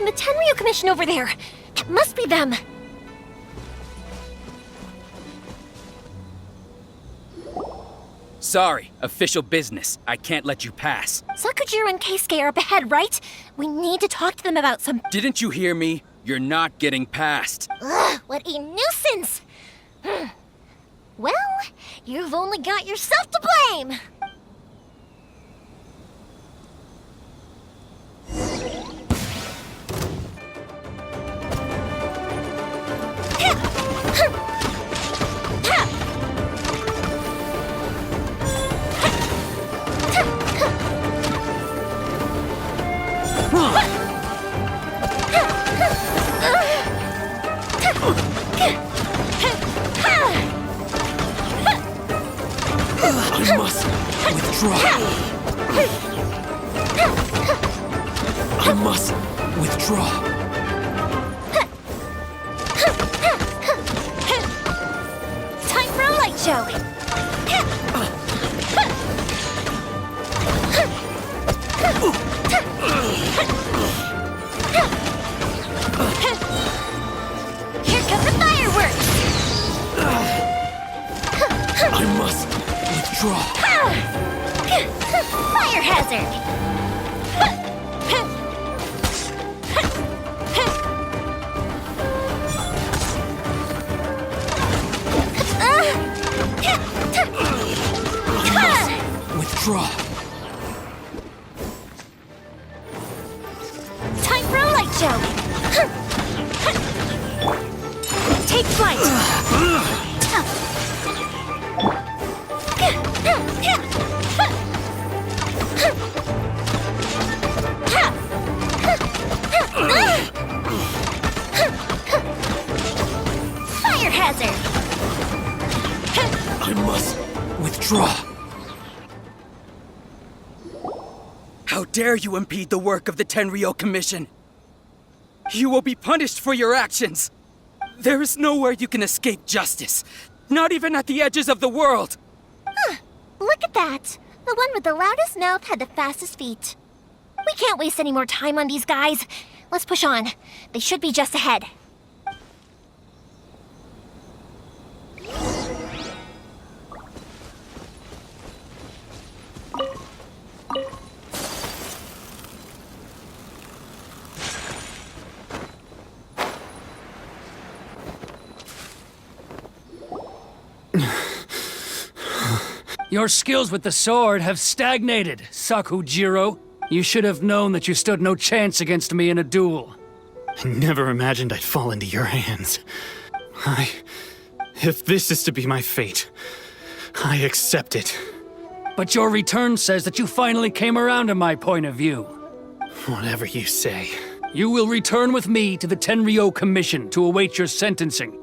The Tenryu Commission over there. It must be them. Sorry, official business. I can't let you pass. Sakujiro and Keisuke are up ahead, right? We need to talk to them about some... Didn't you hear me? You're not getting past. Ugh, what a nuisance! Well, you've only got yourself to blame! I must withdraw. I must withdraw. Time for a light show! Here come the fireworks! I must withdraw. Fire hazard! Withdraw. Time for a light show! Take flight! Fire hazard! I must withdraw. How dare you impede the work of the Tenryo Commission? You will be punished for your actions. There is nowhere you can escape justice, not even at the edges of the world. Look at that! The one with the loudest mouth had the fastest feet. We can't waste any more time on these guys. Let's push on. They should be just ahead. Your skills with the sword have stagnated, Sakujiro. You should have known that you stood no chance against me in a duel. I never imagined I'd fall into your hands. If this is to be my fate, I accept it. But your return says that you finally came around to my point of view. Whatever you say. You will return with me to the Tenryo Commission to await your sentencing.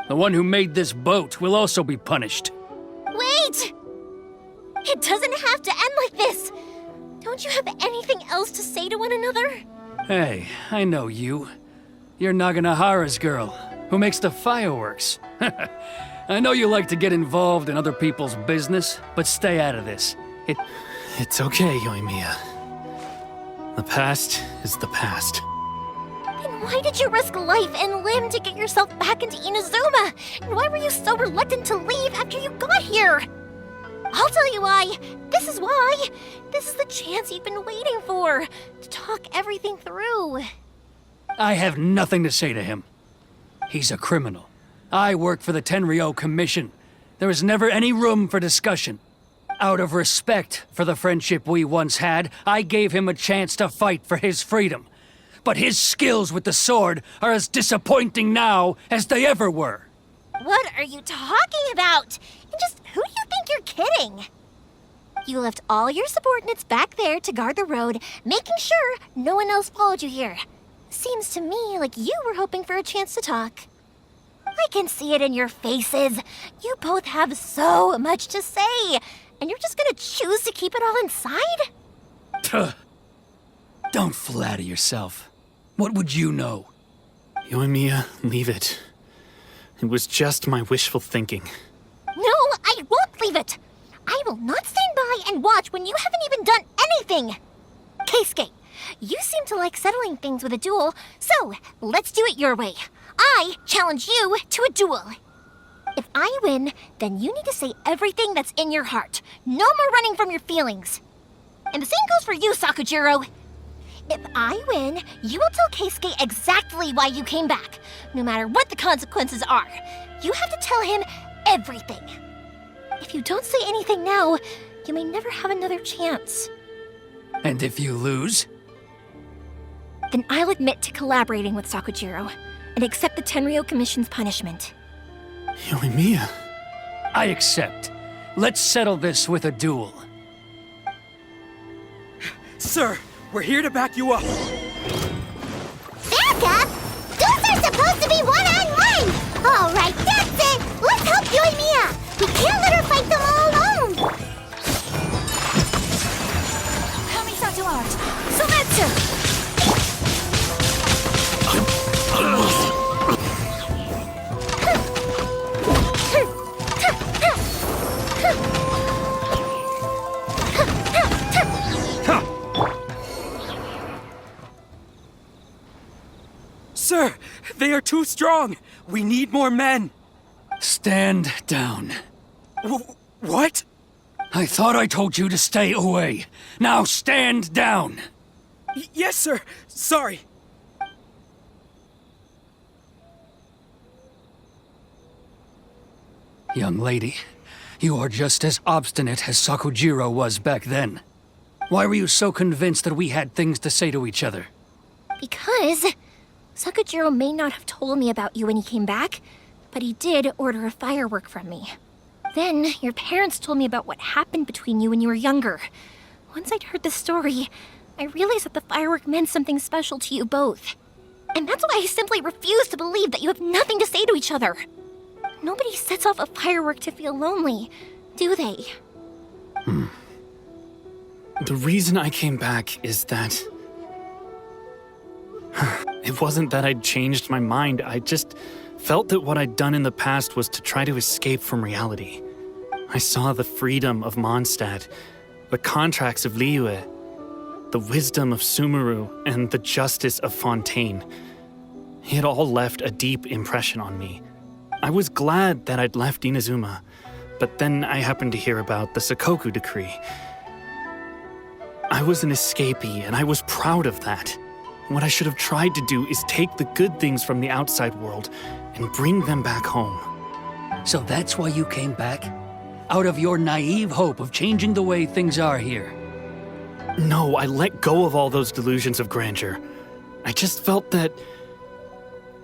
The one who made this boat will also be punished. Wait! It doesn't have to end like this! Don't you have anything else to say to one another? Hey, I know you. You're Naganahara's girl, who makes the fireworks. I know you like to get involved in other people's business, but stay out of this. It's okay, Yoimiya. The past is the past. Then why did you risk life and limb to get yourself back into Inazuma? And why were you so reluctant to leave after you got here? I'll tell you why. This is why. This is the chance you've been waiting for, to talk everything through. I have nothing to say to him. He's a criminal. I work for the Tenryo Commission. There is never any room for discussion. Out of respect for the friendship we once had, I gave him a chance to fight for his freedom. But his skills with the sword are as disappointing now as they ever were. What are you talking about? And just who do you think you're kidding? You left all your subordinates back there to guard the road, making sure no one else followed you here. Seems to me like you were hoping for a chance to talk. I can see it in your faces. You both have so much to say, and you're just gonna choose to keep it all inside? Tuh. Don't flatter yourself. What would you know? Yoimiya, leave it. It was just my wishful thinking. No, I won't leave it. I will not stand by and watch when you haven't even done anything. Keisuke, You seem to like settling things with a duel, so let's do it your way. I challenge you to a duel. If I win, then you need to say everything that's in your heart. No more running from your feelings. And the same goes for you, Sakujiro. If I win, you will tell Keisuke exactly why you came back, no matter what the consequences are. You have to tell him everything. If you don't say anything now, you may never have another chance. And if you lose? Then I'll admit to collaborating with Sakujiro and accept the Tenryou Commission's punishment. Yoimiya. I accept. Let's settle this with a duel. Sir, we're here to back you up. Back up? Those are supposed to be one-on-one! All right, that's it! Let's help Yoimiya! We can't let her fight them all alone! Kami-sato art! Sometsu! Sir, they are too strong. We need more men. Stand down. What? I thought I told you to stay away. Now stand down. Yes, sir. Sorry. Young lady, you are just as obstinate as Sakujiro was back then. Why were you so convinced that we had things to say to each other? Because Sakujiro may not have told me about you when he came back, but he did order a firework from me. Then, your parents told me about what happened between you when you were younger. Once I'd heard the story, I realized that the firework meant something special to you both. And that's why I simply refuse to believe that you have nothing to say to each other. Nobody sets off a firework to feel lonely, do they? The reason I came back is that... It wasn't that I'd changed my mind, I just felt that what I'd done in the past was to try to escape from reality. I saw the freedom of Mondstadt, the contracts of Liyue, the wisdom of Sumeru, and the justice of Fontaine. It all left a deep impression on me. I was glad that I'd left Inazuma, but then I happened to hear about the Sakoku decree. I was an escapee, and I was proud of that. What I should have tried to do is take the good things from the outside world and bring them back home. So that's why you came back? Out of your naive hope of changing the way things are here? No, I let go of all those delusions of grandeur. I just felt that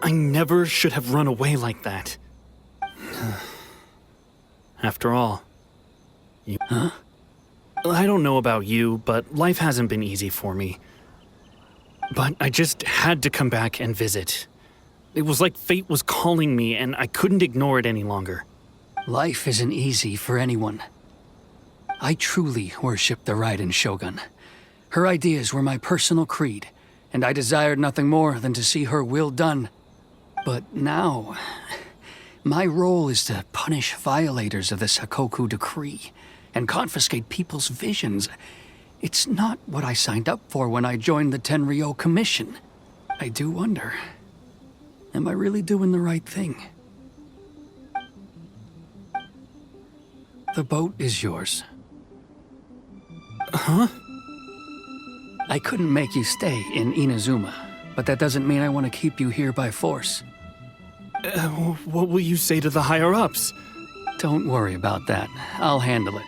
I never should have run away like that. After all, Huh? I don't know about you, but life hasn't been easy for me. But I just had to come back and visit. It was like fate was calling me, and I couldn't ignore it any longer. Life isn't easy for anyone. I truly worship the Raiden Shogun. Her ideas were my personal creed, and I desired nothing more than to see her will done. But now, my role is to punish violators of the Sakoku decree and confiscate people's visions. It's not what I signed up for when I joined the Tenryou Commission. I do wonder, am I really doing the right thing? The boat is yours. Huh? I couldn't make you stay in Inazuma, but that doesn't mean I want to keep you here by force. What will you say to the higher-ups? Don't worry about that. I'll handle it.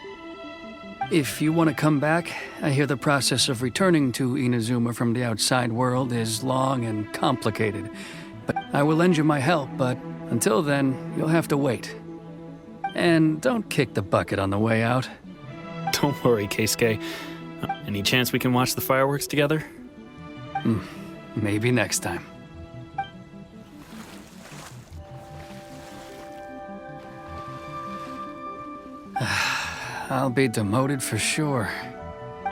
If you want to come back, I hear the process of returning to Inazuma from the outside world is long and complicated. But I will lend you my help, but until then, you'll have to wait. And don't kick the bucket on the way out. Don't worry, Keisuke. Any chance we can watch the fireworks together? Maybe next time. I'll be demoted for sure.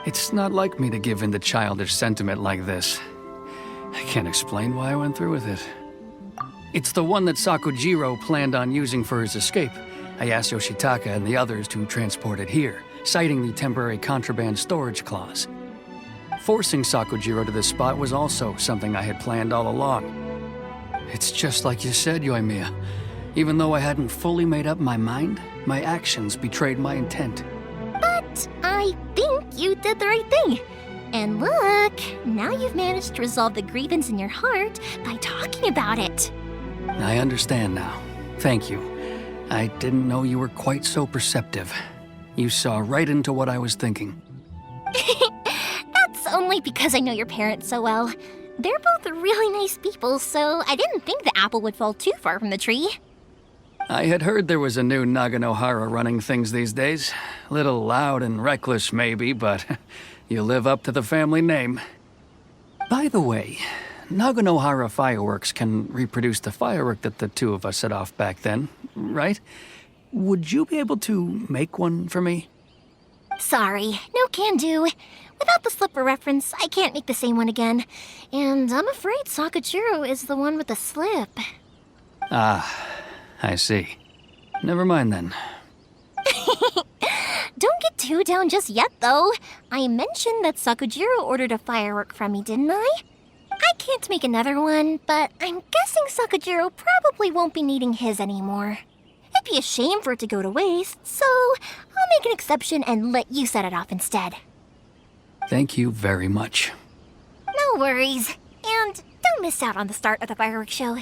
It's not like me to give in to childish sentiment like this. I can't explain why I went through with it. It's the one that Sakujiro planned on using for his escape. I asked Yoshitaka and the others to transport it here, citing the temporary contraband storage clause. Forcing Sakujiro to this spot was also something I had planned all along. It's just like you said, Yoimiya. Even though I hadn't fully made up my mind, my actions betrayed my intent. But I think you did the right thing. And look, now you've managed to resolve the grievance in your heart by talking about it. I understand now. Thank you. I didn't know you were quite so perceptive. You saw right into what I was thinking. That's only because I know your parents so well. They're both really nice people, so I didn't think the apple would fall too far from the tree. I had heard there was a new Naganohara running things these days. Little loud and reckless, maybe, but you live up to the family name. By the way, Naganohara fireworks can reproduce the firework that the two of us set off back then, right? Would you be able to make one for me? Sorry, no can do. Without the slipper reference, I can't make the same one again. And I'm afraid Sakujiro is the one with the slip. Ah, I see. Never mind then. Don't get too down just yet, though. I mentioned that Sakujiro ordered a firework from me, didn't I? I can't make another one, but I'm guessing Sakujiro probably won't be needing his anymore. It'd be a shame for it to go to waste, so I'll make an exception and let you set it off instead. Thank you very much. No worries. And don't miss out on the start of the fireworks show.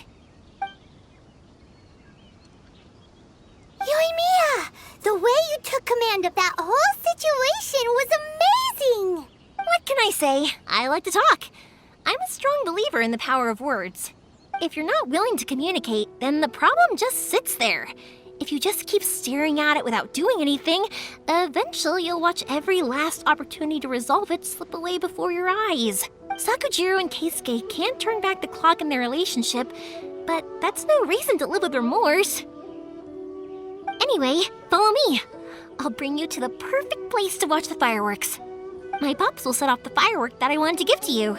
Yoimiya! The way you took command of that whole situation was amazing! What can I say? I like to talk. I'm a strong believer in the power of words. If you're not willing to communicate, then the problem just sits there. If you just keep staring at it without doing anything, eventually you'll watch every last opportunity to resolve it slip away before your eyes. Sakujiro and Keisuke can't turn back the clock in their relationship, but that's no reason to live with remorse. Anyway, follow me. I'll bring you to the perfect place to watch the fireworks. My pops will set off the firework that I wanted to give to you.